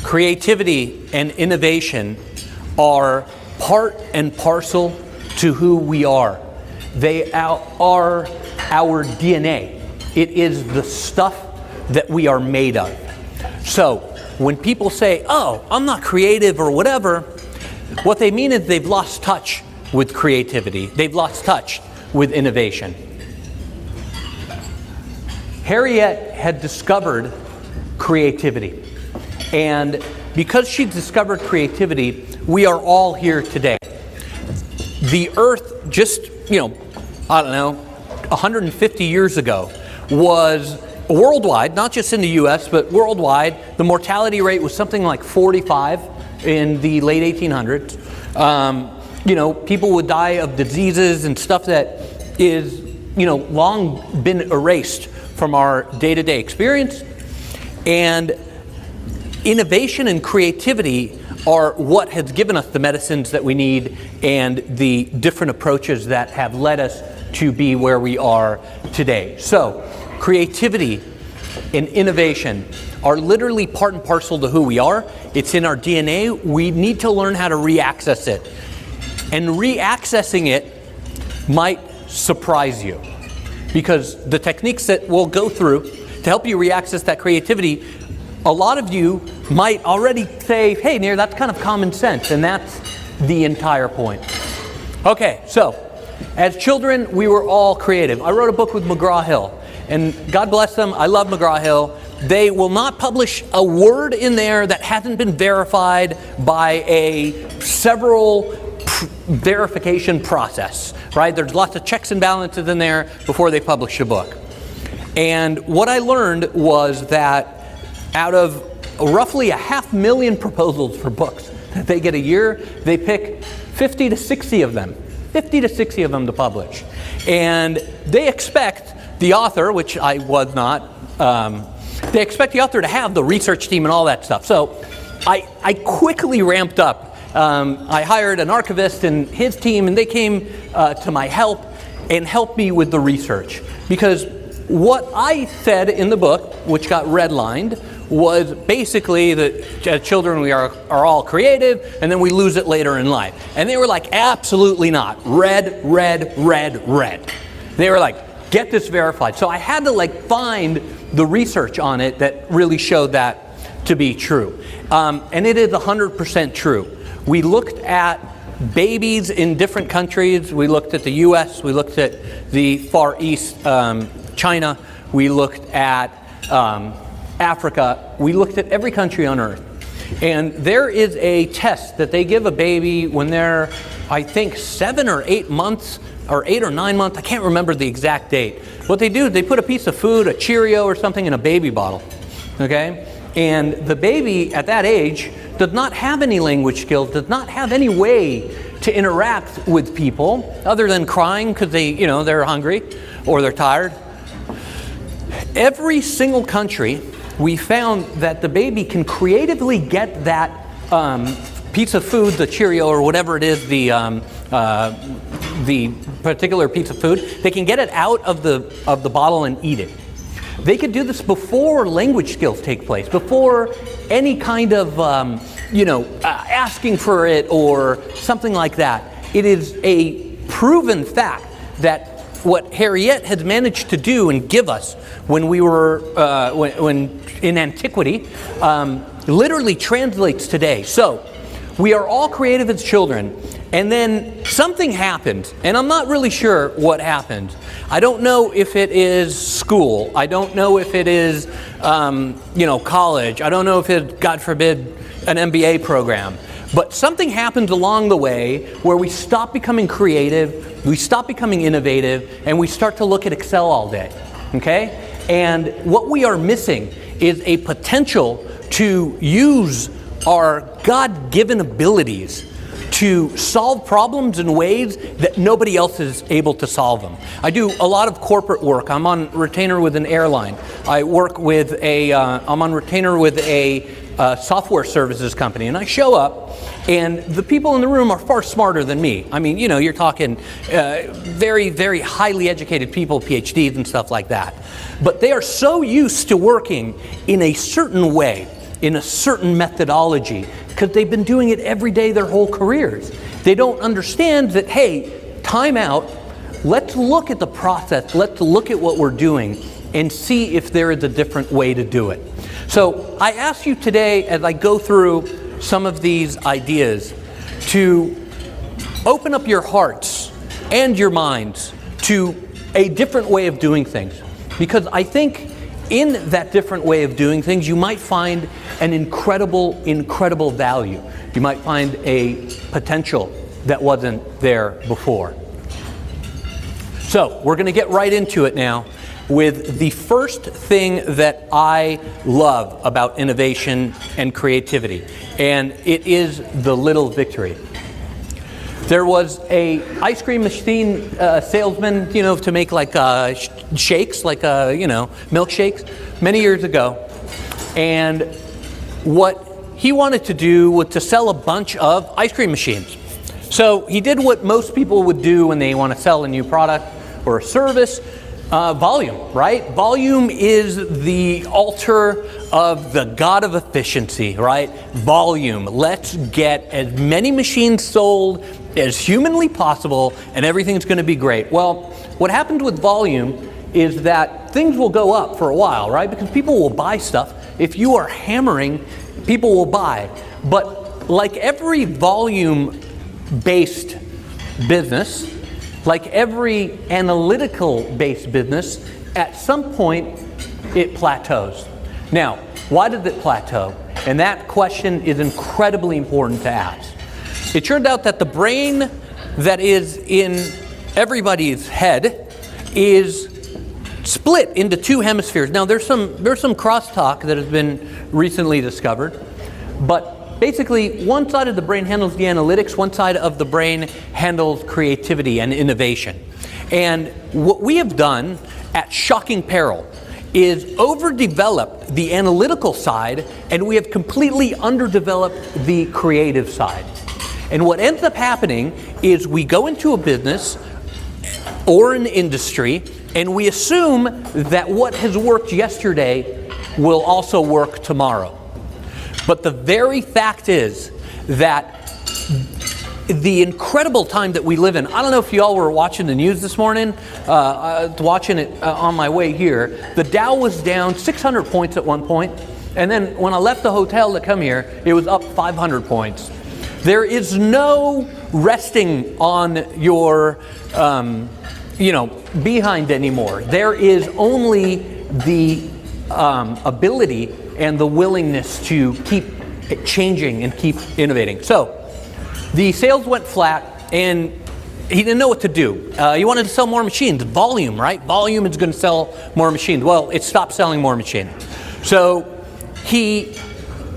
Creativity and innovation are part and parcel to who we are. They are our DNA. It is the stuff that we are made of. So when people say, oh, I'm not creative or whatever, what they mean is they've lost touch with creativity. They've lost touch with innovation. Harriet had discovered creativity. And because she discovered creativity, we are all here today. The Earth just, 150 years ago was worldwide, not just in the US, but worldwide, the mortality rate was something like 45 in the late 1800s. People would die of diseases and stuff that is, long been erased from our day-to-day experience. And innovation and creativity are what has given us the medicines that we need and the different approaches that have led us to be where we are today. So, creativity and innovation are literally part and parcel to who we are. It's in our DNA. We need to learn how to re-access it. And re-accessing it might surprise you, because the techniques that we'll go through to help you re-access that creativity, a lot of you might already say, hey, Nir, that's kind of common sense, and that's the entire point. Okay, so as children, we were all creative. I wrote a book with McGraw-Hill, and God bless them, I love McGraw-Hill. They will not publish a word in there that hasn't been verified by a several verification process, right? There's lots of checks and balances in there before they publish a book. And what I learned was that out of roughly 500,000 proposals for books that they get a year, they pick 50 to 60 of them to publish. And they expect the author, which I was not, they expect the author to have the research team and all that stuff. So I quickly ramped up. I hired an archivist and his team, and they came to my help and helped me with the research. Because what I said in the book, which got redlined, was basically that as children we are all creative, and then we lose it later in life. And they were like, absolutely not. Red, red, red, red. They were like, get this verified. So I had to find the research on it that really showed that to be true. And it is 100% true. We looked at babies in different countries. We looked at the US, we looked at the Far East, China, we looked at Africa, we looked at every country on Earth. And there is a test that they give a baby when they're, I think, 7 or 8 months, or 8 or 9 months, I can't remember the exact date. What they do is they put a piece of food, a Cheerio or something, in a baby bottle, okay? And the baby at that age does not have any language skills, does not have any way to interact with people other than crying because they're hungry or they're tired. Every single country, we found that the baby can creatively get that piece of food, the Cheerio or whatever it is, the particular piece of food, they can get it out of the bottle and eat it. They could do this before language skills take place, before any kind of, asking for it or something like that. It is a proven fact that what Harriet had managed to do and give us when we were, when in antiquity, literally translates today. So, we are all creative as children, and then something happened, and I'm not really sure what happened. I don't know if it is school. I don't know if it is, college. I don't know if it, God forbid, an MBA program. But something happens along the way where we stop becoming creative, we stop becoming innovative, and we start to look at Excel all day, okay? And what we are missing is a potential to use our God-given abilities to solve problems in ways that nobody else is able to solve them. I do a lot of corporate work. I'm on retainer with an airline. I work with I'm on retainer with a software services company, and I show up, and the people in the room are far smarter than me. I mean, you're talking very, very highly educated people, PhDs and stuff like that. But they are so used to working in a certain way, in a certain methodology because they've been doing it every day their whole careers. They don't understand that, hey, time out, let's look at the process, let's look at what we're doing and see if there is a different way to do it. So I ask you today, as I go through some of these ideas, to open up your hearts and your minds to a different way of doing things. Because I think in that different way of doing things, you might find an incredible, incredible value. You might find a potential that wasn't there before. So we're going to get right into it now with the first thing that I love about innovation and creativity, and it is the little victory. There was a ice cream machine salesman, to make like shakes, like milkshakes, many years ago, and what he wanted to do was to sell a bunch of ice cream machines. So he did what most people would do when they want to sell a new product or a service. Volume, right? Volume is the altar of the god of efficiency, right? Volume. Let's get as many machines sold as humanly possible and everything's going to be great. Well, what happens with volume is that things will go up for a while, right? Because people will buy stuff. If you are hammering, people will buy. But like every volume-based business, like every analytical-based business, at some point it plateaus. Now, why does it plateau? And that question is incredibly important to ask. It turned out that the brain that is in everybody's head is split into two hemispheres. Now, there's some crosstalk that has been recently discovered, but basically, one side of the brain handles the analytics, one side of the brain handles creativity and innovation. And what we have done at shocking peril is overdevelop the analytical side, and we have completely underdeveloped the creative side. And what ends up happening is we go into a business or an industry, and we assume that what has worked yesterday will also work tomorrow. But the very fact is that the incredible time that we live in, I don't know if y'all were watching the news this morning, watching it on my way here, the Dow was down 600 points at one point, and then when I left the hotel to come here, it was up 500 points. There is no resting on your, behind anymore. There is only the ability and the willingness to keep changing and keep innovating. So the sales went flat and he didn't know what to do. He wanted to sell more machines. Volume, right? Volume is going to sell more machines. Well, it stopped selling more machines. So he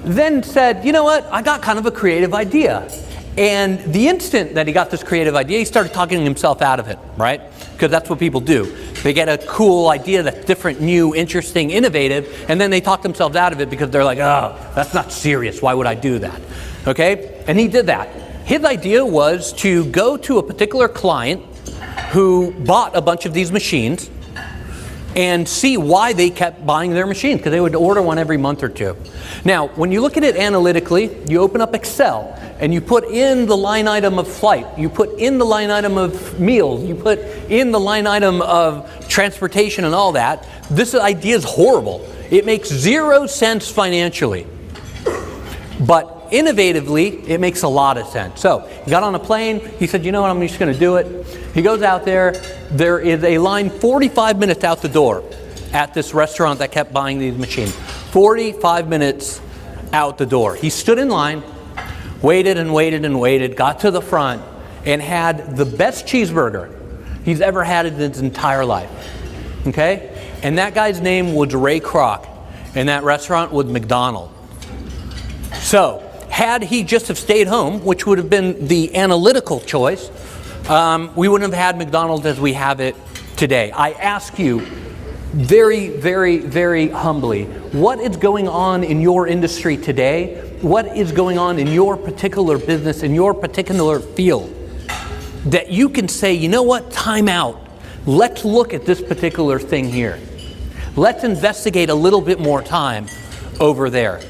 then said, you know what? I got kind of a creative idea. And the instant that he got this creative idea, he started talking himself out of it, right? Because that's what people do. They get a cool idea that's different, new, interesting, innovative, and then they talk themselves out of it because they're like, oh, that's not serious. Why would I do that? Okay? And he did that. His idea was to go to a particular client who bought a bunch of these machines and see why they kept buying their machines, because they would order one every month or two. Now, when you look at it analytically, you open up Excel and you put in the line item of flight, you put in the line item of meals, you put in the line item of transportation and all that. This idea is horrible. It makes 0 sense financially. But innovatively, it makes a lot of sense. So he got on a plane, he said, you know what, I'm just going to do it. He goes out there, there is a line 45 minutes out the door at this restaurant that kept buying these machines. 45 minutes out the door. He stood in line, waited and waited and waited, got to the front, and had the best cheeseburger he's ever had in his entire life. Okay? And that guy's name was Ray Kroc, and that restaurant was McDonald's. So, had he just have stayed home, which would have been the analytical choice, we wouldn't have had McDonald's as we have it today. I ask you very, very, very humbly, what is going on in your industry today? What is going on in your particular business, in your particular field, that you can say, you know what, time out. Let's look at this particular thing here. Let's investigate a little bit more time over there.